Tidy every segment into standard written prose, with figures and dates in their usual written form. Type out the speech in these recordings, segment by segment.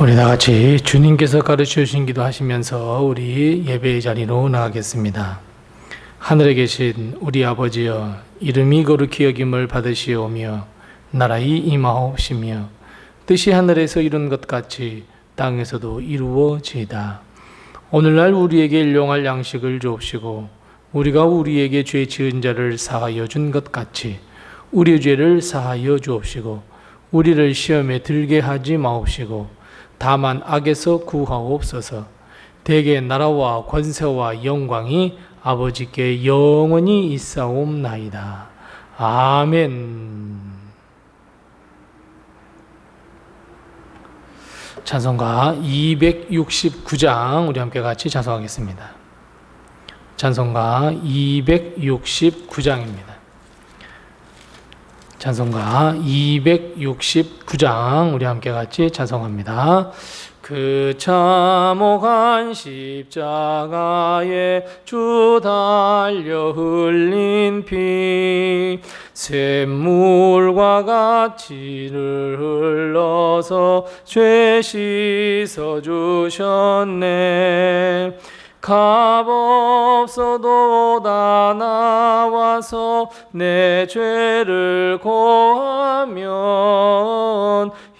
우리 다 같이 주님께서 가르쳐 주신 기도 하시면서 우리 예배의 자리로 나가겠습니다. 하늘에 계신 우리 아버지여, 이름이 거룩히 여김을 받으시오며 나라의 임하옵시며 뜻이 하늘에서 이룬 것 같이 땅에서도 이루어지이다. 오늘날 우리에게 일용할 양식을 주옵시고 우리가 우리에게 죄 지은 자를 사하여 준 것 같이 우리의 죄를 사하여 주옵시고 우리를 시험에 들게 하지 마옵시고 다만 악에서 구하옵소서. 대개 나라와 권세와 영광이 아버지께 영원히 있사옵나이다. 아멘. 찬송가 269장 우리 함께 같이 찬송하겠습니다. 찬송가 269장입니다. 찬송가 269장 우리 함께 같이 찬송합니다. 그 참혹한 십자가에 주 달려 흘린 피 샘물과 같이 흘러서 죄 씻어 주셨네. 값없어도 다 나와서 내 죄를 고하면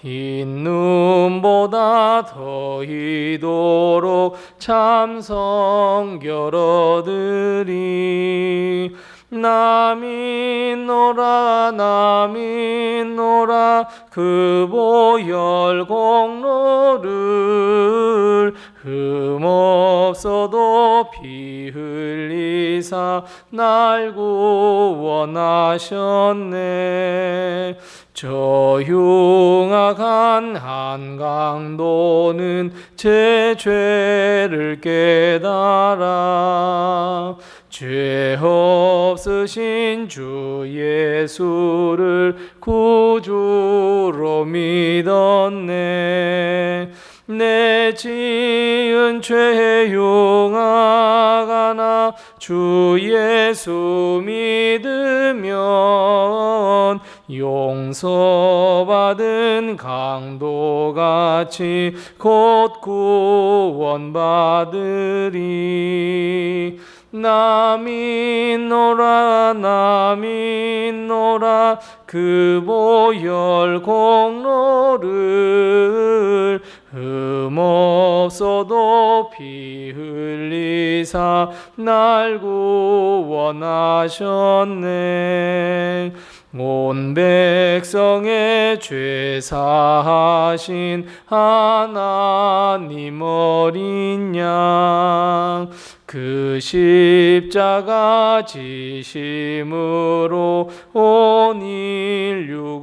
흰 눈보다 더 이도록 참성결 얻으리. 나 믿노라 나 믿노라 그 보혈 공로를 흠없어도 피 흘리사 날 구원하셨네. 저 흉악한 한강도는 제 죄를 깨달아 죄 없으신 주 예수를 구주로 믿었네. 내 지은 죄 흉악하나 주 예수 믿으면 용서받은 강도같이 곧 구원받으리. 나 믿노라 나 믿노라 그 보혈 공로를 흠없어도 피 흘리사 날 구원하셨네. 온 백성의 죄 사하신 하나님 어린 양 그 십자가 지심으로 온 인류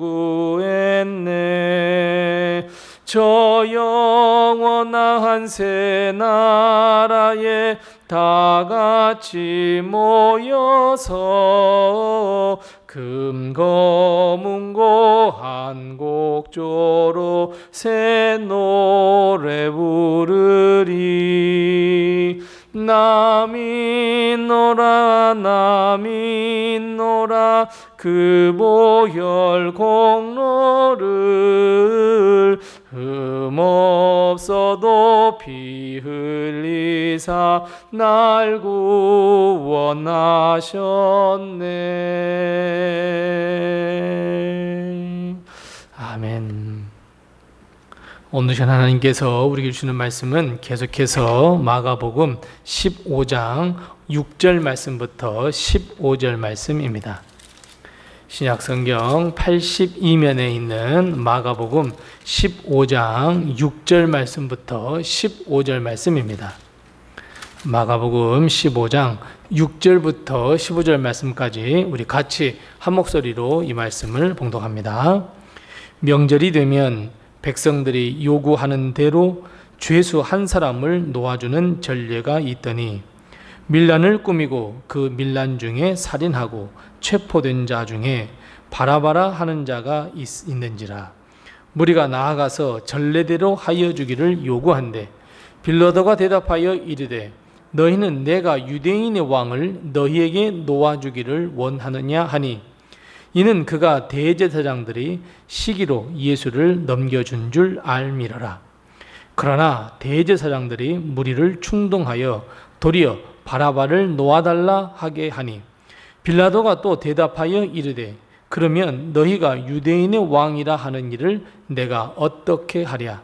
구했네. 저 영원한 새 나라에 다 같이 모여서 금거문고 한 곡조로 새 노래 부르리. 나 믿노라 나 믿노라 그 보혈 공로를 흠없어도 피 흘리사 날 구원하셨네. 아멘. 오늘 하나님께서 우리에게 주시는 말씀은 계속해서 마가복음 15장 6절 말씀부터 15절 말씀입니다. 신약성경 82면에 있는 마가복음 15장 6절 말씀부터 15절 말씀입니다. 마가복음 15장 6절부터 15절 말씀까지 우리 같이 한 목소리로 이 말씀을 봉독합니다. 명절이 되면 백성들이 요구하는 대로 죄수 한 사람을 놓아주는 전례가 있더니 밀란을 꾸미고 그 밀란 중에 살인하고 체포된 자 중에 바라바라 하는 자가 있는지라. 무리가 나아가서 전례대로 하여 주기를 요구한대 빌라도가 대답하여 이르되 너희는 내가 유대인의 왕을 너희에게 놓아주기를 원하느냐 하니 이는 그가 대제사장들이 시기로 예수를 넘겨준 줄 알미러라. 그러나 대제사장들이 무리를 충동하여 도리어 바라바를 놓아달라 하게 하니 빌라도가 또 대답하여 이르되 그러면 너희가 유대인의 왕이라 하는 일을 내가 어떻게 하랴.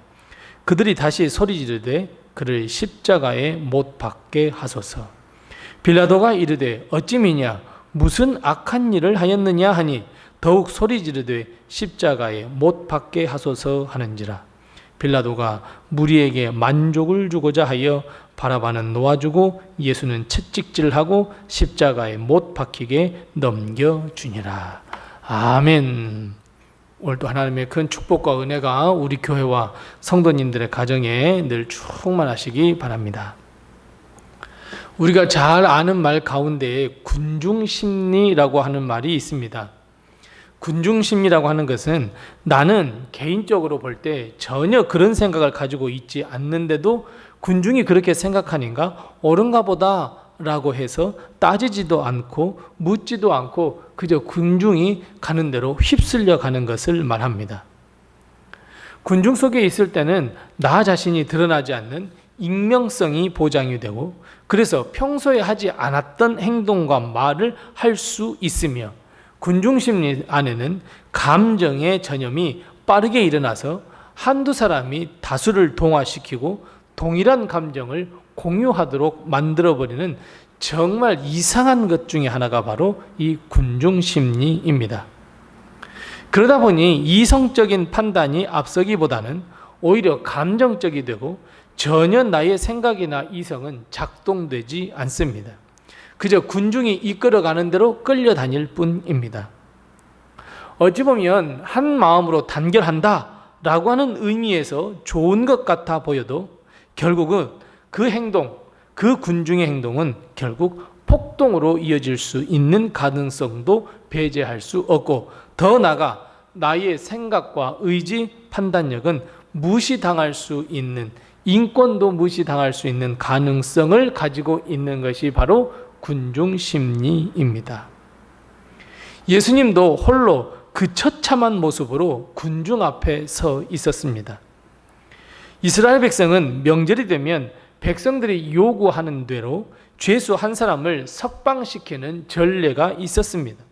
그들이 다시 소리 지르되 그를 십자가에 못 박게 하소서. 빌라도가 이르되 어찌미냐 무슨 악한 일을 하였느냐 하니 더욱 소리 지르되 십자가에 못 박게 하소서 하는지라. 빌라도가 무리에게 만족을 주고자 하여 바라바는 놓아주고 예수는 채찍질하고 십자가에 못 박히게 넘겨주니라. 아멘. 오늘도 하나님의 큰 축복과 은혜가 우리 교회와 성도님들의 가정에 늘 충만하시기 바랍니다. 우리가 잘 아는 말 가운데 군중심리라고 하는 말이 있습니다. 군중심리라고 하는 것은 나는 개인적으로 볼 때 전혀 그런 생각을 가지고 있지 않는데도 군중이 그렇게 생각하는가 옳은가 보다 라고 해서 따지지도 않고 묻지도 않고 그저 군중이 가는 대로 휩쓸려 가는 것을 말합니다. 군중 속에 있을 때는 나 자신이 드러나지 않는 익명성이 보장이 되고 그래서 평소에 하지 않았던 행동과 말을 할 수 있으며 군중심리 안에는 감정의 전염이 빠르게 일어나서 한두 사람이 다수를 동화시키고 동일한 감정을 공유하도록 만들어버리는 정말 이상한 것 중에 하나가 바로 이 군중심리입니다. 그러다 보니 이성적인 판단이 앞서기보다는 오히려 감정적이 되고 전혀 나의 생각이나 이성은 작동되지 않습니다. 그저 군중이 이끌어가는 대로 끌려다닐 뿐입니다. 어찌 보면 한 마음으로 단결한다 라고 하는 의미에서 좋은 것 같아 보여도 결국은 그 행동, 그 군중의 행동은 결국 폭동으로 이어질 수 있는 가능성도 배제할 수 없고 더 나아가 나의 생각과 의지, 판단력은 무시당할 수 있는 인권도 무시당할 수 있는 가능성을 가지고 있는 것이 바로 군중심리입니다. 예수님도 홀로 그 처참한 모습으로 군중 앞에 서 있었습니다. 이스라엘 백성은 명절이 되면 백성들이 요구하는 대로 죄수 한 사람을 석방시키는 전례가 있었습니다.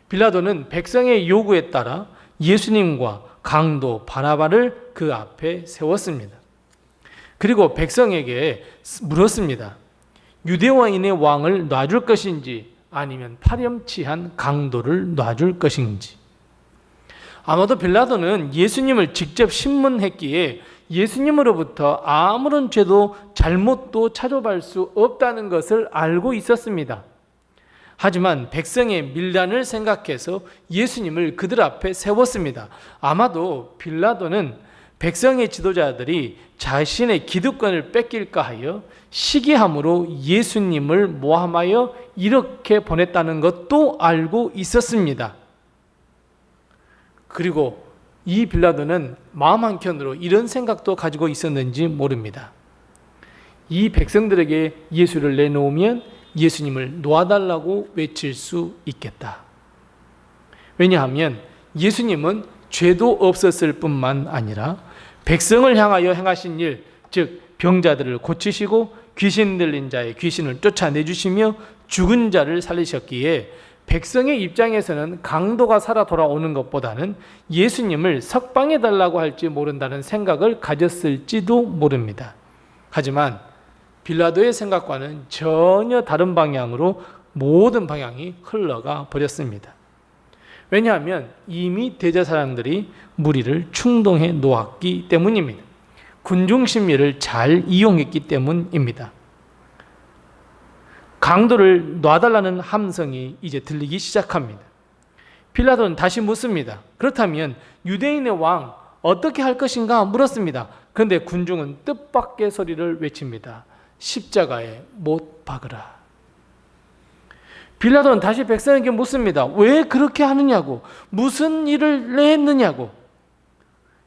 빌라도는 백성의 요구에 따라 예수님과 강도 바라바를 그 앞에 세웠습니다. 그리고 백성에게 물었습니다. 유대인의 왕을 놔줄 것인지 아니면 파렴치한 강도를 놔줄 것인지. 아마도 빌라도는 예수님을 직접 신문했기에 예수님으로부터 아무런 죄도 잘못도 찾아볼 수 없다는 것을 알고 있었습니다. 하지만 백성의 밀란을 생각해서 예수님을 그들 앞에 세웠습니다. 아마도 빌라도는 백성의 지도자들이 자신의 기득권을 뺏길까 하여 시기함으로 예수님을 모함하여 이렇게 보냈다는 것도 알고 있었습니다. 그리고 이 빌라도는 마음 한켠으로 이런 생각도 가지고 있었는지 모릅니다. 이 백성들에게 예수를 내놓으면 예수님을 놓아달라고 외칠 수 있겠다. 왜냐하면 예수님은 죄도 없었을 뿐만 아니라 백성을 향하여 행하신 일, 즉 병자들을 고치시고 귀신 들린 자의 귀신을 쫓아내주시며 죽은 자를 살리셨기에 백성의 입장에서는 강도가 살아 돌아오는 것보다는 예수님을 석방해달라고 할지 모른다는 생각을 가졌을지도 모릅니다. 하지만 빌라도의 생각과는 전혀 다른 방향으로 모든 방향이 흘러가 버렸습니다. 왜냐하면 이미 대제사장들이 무리를 충동해 놓았기 때문입니다. 군중심리를 잘 이용했기 때문입니다. 강도를 놔달라는 함성이 이제 들리기 시작합니다. 빌라도는 다시 묻습니다. 그렇다면 유대인의 왕 어떻게 할 것인가 물었습니다. 그런데 군중은 뜻밖의 소리를 외칩니다. 십자가에 못 박으라. 빌라도는 다시 백성에게 묻습니다. 왜 그렇게 하느냐고, 무슨 일을 했느냐고.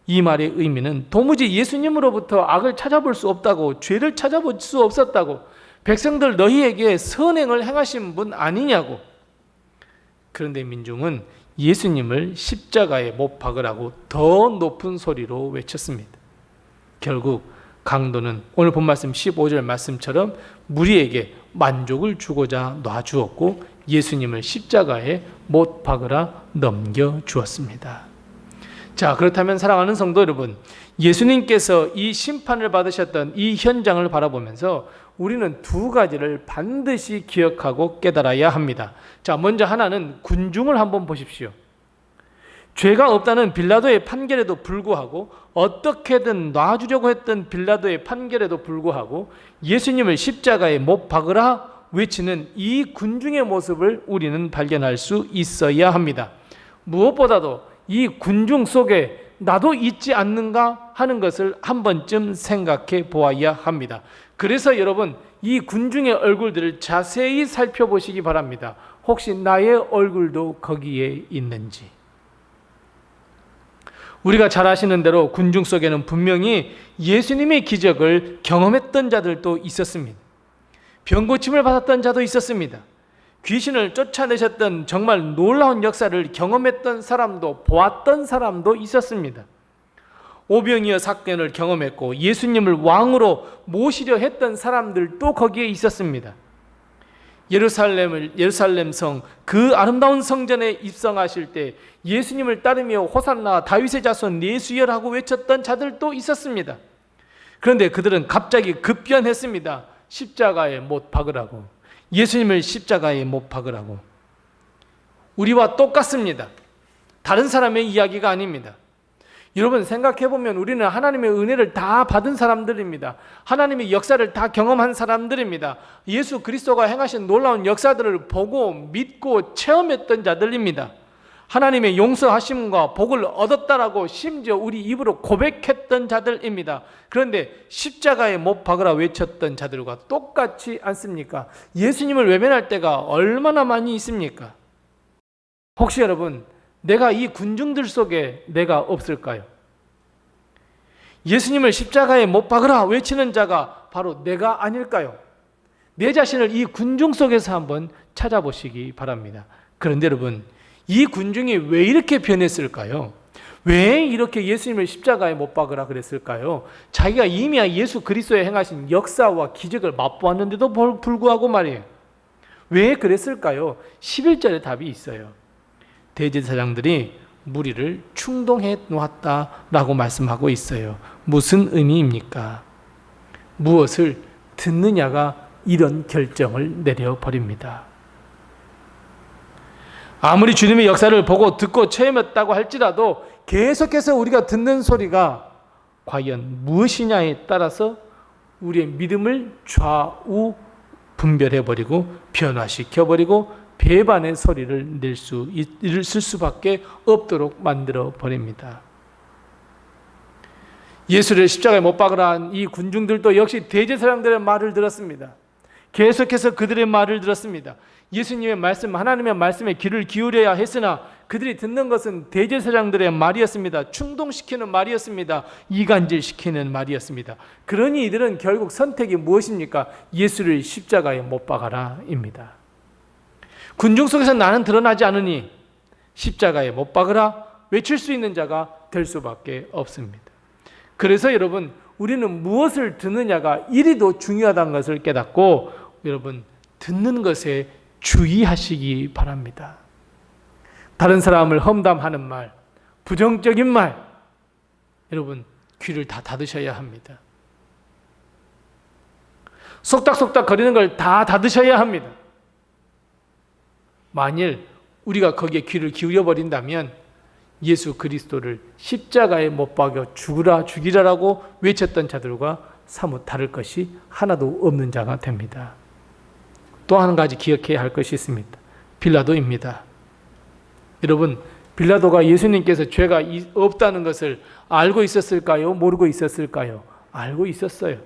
이 말의 의미는 도무지 예수님으로부터 악을 찾아볼 수 없다고, 죄를 찾아볼 수 없었다고, 백성들 너희에게 선행을 행하신 분 아니냐고. 그런데 민중은 예수님을 십자가에 못 박으라고 더 높은 소리로 외쳤습니다. 결국 강도는 오늘 본 말씀 15절 말씀처럼 무리에게 만족을 주고자 놔주었고 예수님을 십자가에 못 박으라 넘겨주었습니다. 자, 그렇다면 사랑하는 성도 여러분, 예수님께서 이 심판을 받으셨던 이 현장을 바라보면서 우리는 두 가지를 반드시 기억하고 깨달아야 합니다. 자, 먼저 하나는 군중을 한번 보십시오. 죄가 없다는 빌라도의 판결에도 불구하고 어떻게든 놔주려고 했던 빌라도의 판결에도 불구하고 예수님을 십자가에 못 박으라 외치는 이 군중의 모습을 우리는 발견할 수 있어야 합니다. 무엇보다도 이 군중 속에 나도 있지 않는가 하는 것을 한 번쯤 생각해 보아야 합니다. 그래서 여러분, 이 군중의 얼굴들을 자세히 살펴보시기 바랍니다. 혹시 나의 얼굴도 거기에 있는지. 우리가 잘 아시는 대로 군중 속에는 분명히 예수님의 기적을 경험했던 자들도 있었습니다. 병고침을 받았던 자도 있었습니다. 귀신을 쫓아내셨던 정말 놀라운 역사를 경험했던 사람도, 보았던 사람도 있었습니다. 오병이어 사건을 경험했고 예수님을 왕으로 모시려 했던 사람들도 거기에 있었습니다. 예루살렘 성, 그 아름다운 성전에 입성하실 때 예수님을 따르며 호산나 다윗의 자손 예수여라고 외쳤던 자들도 있었습니다. 그런데 그들은 갑자기 급변했습니다. 십자가에 못 박으라고. 예수님을 십자가에 못 박으라고. 우리와 똑같습니다. 다른 사람의 이야기가 아닙니다. 여러분, 생각해보면 우리는 하나님의 은혜를 다 받은 사람들입니다. 하나님의 역사를 다 경험한 사람들입니다. 예수 그리스도가 행하신 놀라운 역사들을 보고 믿고 체험했던 자들입니다. 하나님의 용서하심과 복을 얻었다라고 심지어 우리 입으로 고백했던 자들입니다. 그런데 십자가에 못 박으라 외쳤던 자들과 똑같지 않습니까? 예수님을 외면할 때가 얼마나 많이 있습니까? 혹시 여러분, 내가 이 군중들 속에 내가 없을까요? 예수님을 십자가에 못 박으라 외치는 자가 바로 내가 아닐까요? 내 자신을 이 군중 속에서 한번 찾아보시기 바랍니다. 그런데 여러분, 이 군중이 왜 이렇게 변했을까요? 왜 이렇게 예수님을 십자가에 못 박으라 그랬을까요? 자기가 이미 예수 그리스도에 행하신 역사와 기적을 맛보았는데도 불구하고 말이에요. 왜 그랬을까요? 11절에 답이 있어요. 대제사장들이 무리를 충동해 놓았다라고 말씀하고 있어요. 무슨 의미입니까? 무엇을 듣느냐가 이런 결정을 내려버립니다. 아무리 주님의 역사를 보고 듣고 체험했다고 할지라도 계속해서 우리가 듣는 소리가 과연 무엇이냐에 따라서 우리의 믿음을 좌우 분별해버리고 변화시켜버리고 배반의 소리를 있을 수밖에 없도록 만들어 버립니다. 예수를 십자가에 못 박으라 한 이 군중들도 역시 대제사장들의 말을 들었습니다. 계속해서 그들의 말을 들었습니다. 예수님의 말씀, 하나님의 말씀에 귀를 기울여야 했으나 그들이 듣는 것은 대제사장들의 말이었습니다. 충동시키는 말이었습니다. 이간질시키는 말이었습니다. 그러니 이들은 결국 선택이 무엇입니까? 예수를 십자가에 못 박아라입니다. 군중 속에서 나는 드러나지 않으니 십자가에 못 박으라 외칠 수 있는 자가 될 수밖에 없습니다. 그래서 여러분, 우리는 무엇을 듣느냐가 이리도 중요하다는 것을 깨닫고 여러분, 듣는 것에 주의하시기 바랍니다. 다른 사람을 험담하는 말, 부정적인 말, 여러분 귀를 다 닫으셔야 합니다. 속닥속닥 거리는 걸 다 닫으셔야 합니다. 만일 우리가 거기에 귀를 기울여 버린다면 예수 그리스도를 십자가에 못 박여 죽으라 죽이라라고 외쳤던 자들과 사뭇 다를 것이 하나도 없는 자가 됩니다. 또 한 가지 기억해야 할 것이 있습니다. 빌라도입니다. 여러분, 빌라도가 예수님께서 죄가 없다는 것을 알고 있었을까요? 모르고 있었을까요? 알고 있었어요.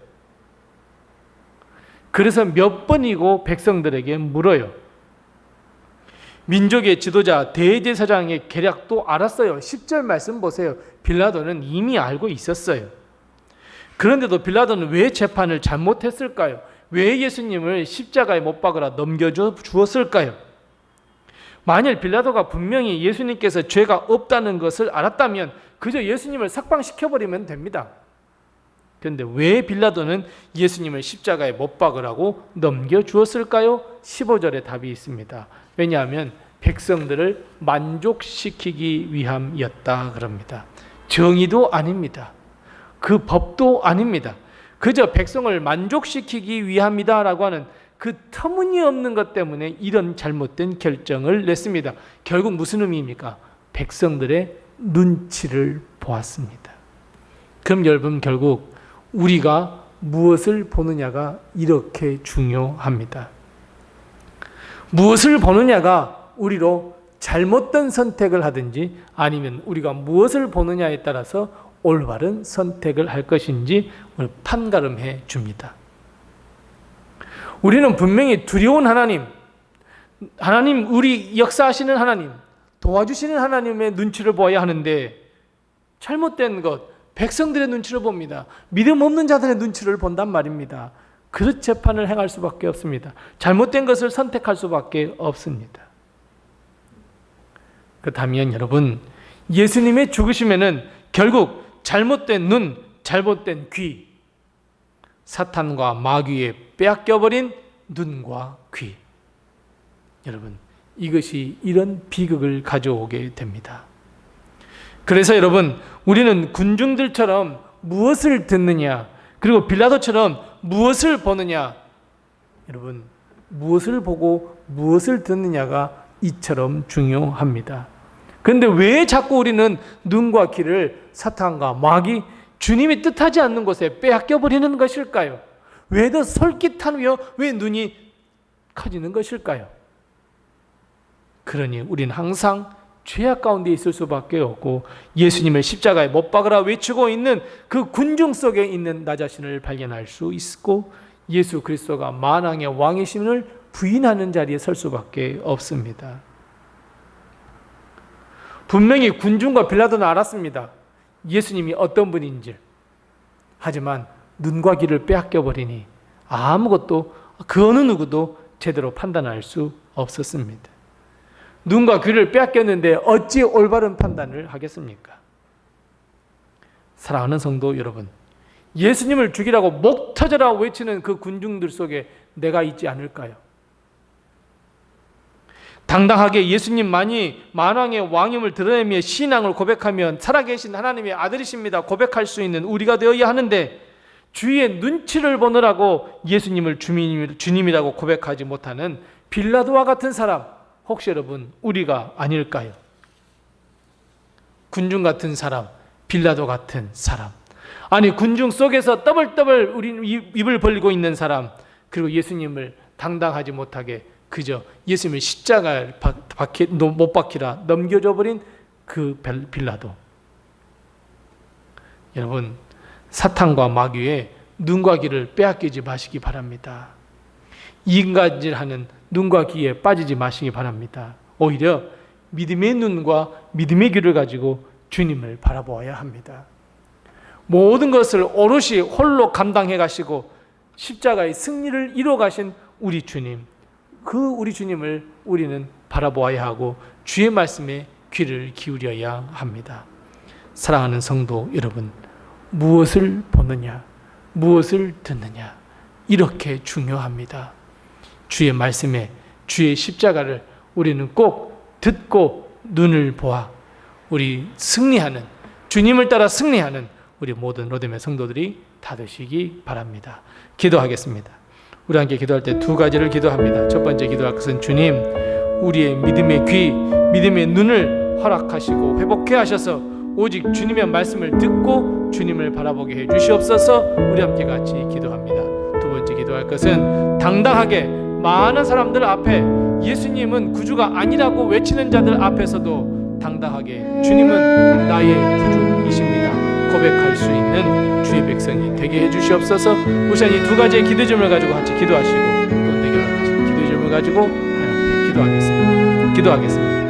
그래서 몇 번이고 백성들에게 물어요. 민족의 지도자 대제사장의 계략도 알았어요. 10절 말씀 보세요. 빌라도는 이미 알고 있었어요. 그런데도 빌라도는 왜 재판을 잘못했을까요? 왜 예수님을 십자가에 못 박으라 넘겨주었을까요? 만일 빌라도가 분명히 예수님께서 죄가 없다는 것을 알았다면 그저 예수님을 삭방시켜버리면 됩니다. 그런데 왜 빌라도는 예수님을 십자가에 못 박으라고 넘겨주었을까요? 15절에 답이 있습니다. 왜냐하면 백성들을 만족시키기 위함이었다 그럽니다. 정의도 아닙니다. 그 법도 아닙니다. 그저 백성을 만족시키기 위함이다라고 하는 그 터무니없는 것 때문에 이런 잘못된 결정을 냈습니다. 결국 무슨 의미입니까? 백성들의 눈치를 보았습니다. 그럼 여러분, 결국 우리가 무엇을 보느냐가 이렇게 중요합니다. 무엇을 보느냐가 우리로 잘못된 선택을 하든지 아니면 우리가 무엇을 보느냐에 따라서 올바른 선택을 할 것인지 판가름해 줍니다. 우리는 분명히 두려운 하나님, 우리 역사하시는 하나님, 도와주시는 하나님의 눈치를 보아야 하는데 잘못된 것, 백성들의 눈치를 봅니다. 믿음 없는 자들의 눈치를 본단 말입니다. 그 재판을 행할 수밖에 없습니다. 잘못된 것을 선택할 수밖에 없습니다. 그렇다면 여러분, 예수님의 죽으심에는 결국 잘못된 눈, 잘못된 귀, 사탄과 마귀에 빼앗겨버린 눈과 귀, 여러분, 이것이 이런 비극을 가져오게 됩니다. 그래서 여러분, 우리는 군중들처럼 무엇을 듣느냐, 그리고 빌라도처럼 무엇을 보느냐, 여러분, 무엇을 보고 무엇을 듣느냐가 이처럼 중요합니다. 그런데 왜 자꾸 우리는 눈과 귀를 사탄과 마귀, 주님이 뜻하지 않는 곳에 빼앗겨버리는 것일까요? 왜 더 솔깃하며 왜 눈이 커지는 것일까요? 그러니 우리는 항상 죄악 가운데 있을 수밖에 없고 예수님을 십자가에 못 박으라 외치고 있는 그 군중 속에 있는 나 자신을 발견할 수 있고 예수 그리스도가 만왕의 왕이심을 부인하는 자리에 설 수밖에 없습니다. 분명히 군중과 빌라도는 알았습니다. 예수님이 어떤 분인지. 하지만 눈과 귀를 빼앗겨버리니 아무것도, 그 어느 누구도 제대로 판단할 수 없었습니다. 눈과 귀를 빼앗겼는데 어찌 올바른 판단을 하겠습니까? 사랑하는 성도 여러분, 예수님을 죽이라고 목 터져라 외치는 그 군중들 속에 내가 있지 않을까요? 당당하게 예수님만이 만왕의 왕임을 드러내며 신앙을 고백하면 살아계신 하나님의 아들이십니다 고백할 수 있는 우리가 되어야 하는데, 주위의 눈치를 보느라고 예수님을 주님이라고 고백하지 못하는 빌라도와 같은 사람, 혹시 여러분 우리가 아닐까요? 군중 같은 사람, 빌라도 같은 사람, 아니 군중 속에서 떠벌떠벌 우리 입을 벌리고 있는 사람, 그리고 예수님을 당당하지 못하게 그저 예수님을 십자가에 못 박히라 넘겨줘 버린 그 빌라도. 여러분, 사탄과 마귀의 눈과 귀를 빼앗기지 마시기 바랍니다. 이간질하는 눈과 귀에 빠지지 마시기 바랍니다. 오히려 믿음의 눈과 믿음의 귀를 가지고 주님을 바라보아야 합니다. 모든 것을 오롯이 홀로 감당해 가시고 십자가의 승리를 이뤄 가신 우리 주님, 그 우리 주님을 우리는 바라보아야 하고 주의 말씀에 귀를 기울여야 합니다. 사랑하는 성도 여러분, 무엇을 보느냐, 무엇을 듣느냐, 이렇게 중요합니다. 주의 말씀에, 주의 십자가를 우리는 꼭 듣고 눈을 보아 우리 승리하는, 주님을 따라 승리하는 우리 모든 로뎀의 성도들이 다 되시기 바랍니다. 기도하겠습니다. 우리 함께 기도할 때 두 가지를 기도합니다. 첫 번째 기도할 것은 주님, 우리의 믿음의 귀, 믿음의 눈을 허락하시고 회복해 하셔서 오직 주님의 말씀을 듣고 주님을 바라보게 해 주시옵소서. 우리 함께 같이 기도합니다. 두 번째 기도할 것은 당당하게 많은 사람들 앞에 예수님은 구주가 아니라고 외치는 자들 앞에서도 당당하게 주님은 나의 구주이십니다 고백할 수 있는 주의 백성이 되게 해주시옵소서. 우선 이 두 가지의 기도 점을 가지고 같이 기도하시고 또 내게 하신 기도 점을 가지고 하나님께 기도하겠습니다.